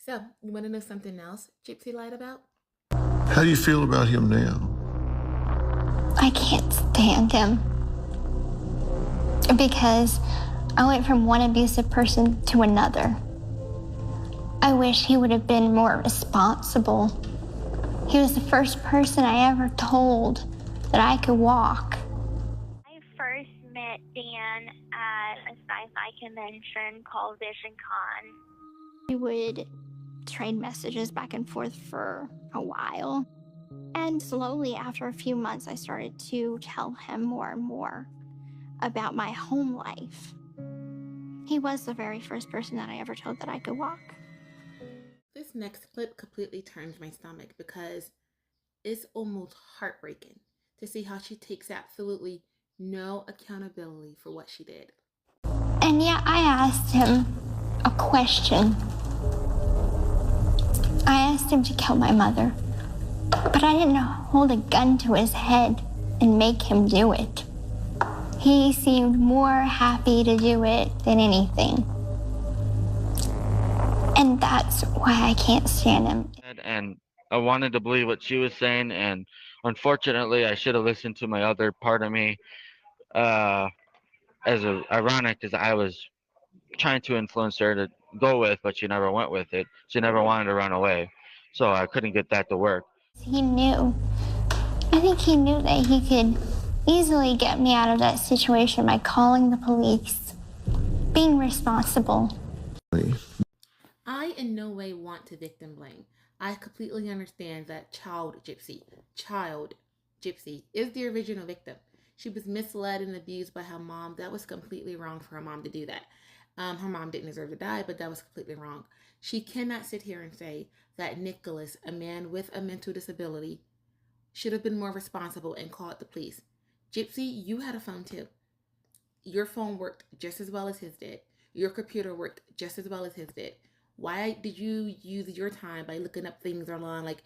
So, you want to know something else Gypsy lied about? How do you feel about him now? I can't stand him because I went from one abusive person to another. I wish he would have been more responsible. He was the first person I ever told that I could walk. I first met Dan at a sci-fi convention called VisionCon. We would trade messages back and forth for a while. And slowly, after a few months, I started to tell him more and more about my home life. He was the very first person that I ever told that I could walk. This next clip completely turns my stomach because it's almost heartbreaking to see how she takes absolutely no accountability for what she did. And yet I asked him a question. I asked him to kill my mother, but I didn't hold a gun to his head and make him do it. He seemed more happy to do it than anything. And that's why I can't stand him. And I wanted to believe what she was saying, and unfortunately, I should have listened to my other part of me. Ironic, because I was trying to influence her to go with, but she never went with it. She never wanted to run away, so I couldn't get that to work. He knew. I think he knew that he could easily get me out of that situation by calling the police, being responsible. I in no way want to victim blame. I completely understand that child Gypsy is the original victim. She was misled and abused by her mom. That was completely wrong for her mom to do that. Her mom didn't deserve to die, but that was completely wrong. She cannot sit here and say that Nicholas, a man with a mental disability, should have been more responsible and called the police. Gypsy, you had a phone too. Your phone worked just as well as his did. Your computer worked just as well as his did. Why did you use your time by looking up things online like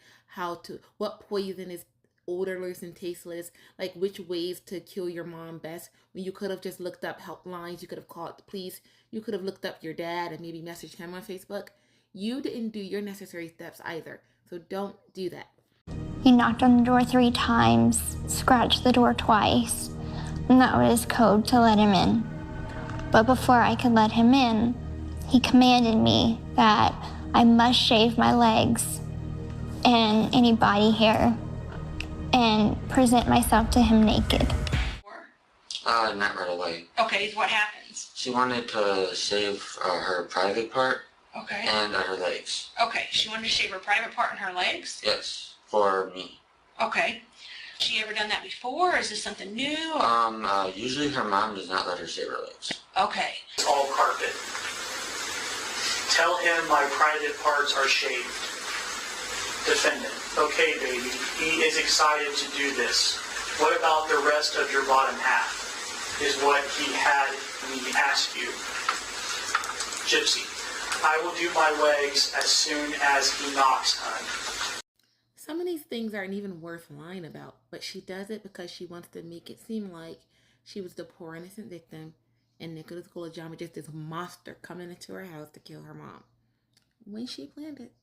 what poison is odorless and tasteless, like which ways to kill your mom best, when you could have just looked up helplines, you could have called the police, you could have looked up your dad and maybe messaged him on Facebook. You didn't do your necessary steps either, so don't do that. He knocked on the door 3 times, scratched the door twice, and that was code to let him in. But before I could let him in, he commanded me that I must shave my legs and any body hair and present myself to him naked. Not right away. Okay, what happens? She wanted to shave her private part. Okay. And her legs. Okay, she wanted to shave her private part and her legs? Yes, for me. Okay. She ever done that before, or is this something new? Usually her mom does not let her shave her legs. Okay. It's all carpet. Tell him my private parts are shaved. Defendant. Okay, baby. He is excited to do this. What about the rest of your bottom half? Is what he had me ask you. Gypsy. I will do my legs as soon as he knocks, hun. Some of these things aren't even worth lying about, but she does it because she wants to make it seem like she was the poor innocent victim and Nicholas Gulajama just this monster coming into her house to kill her mom when she planned it.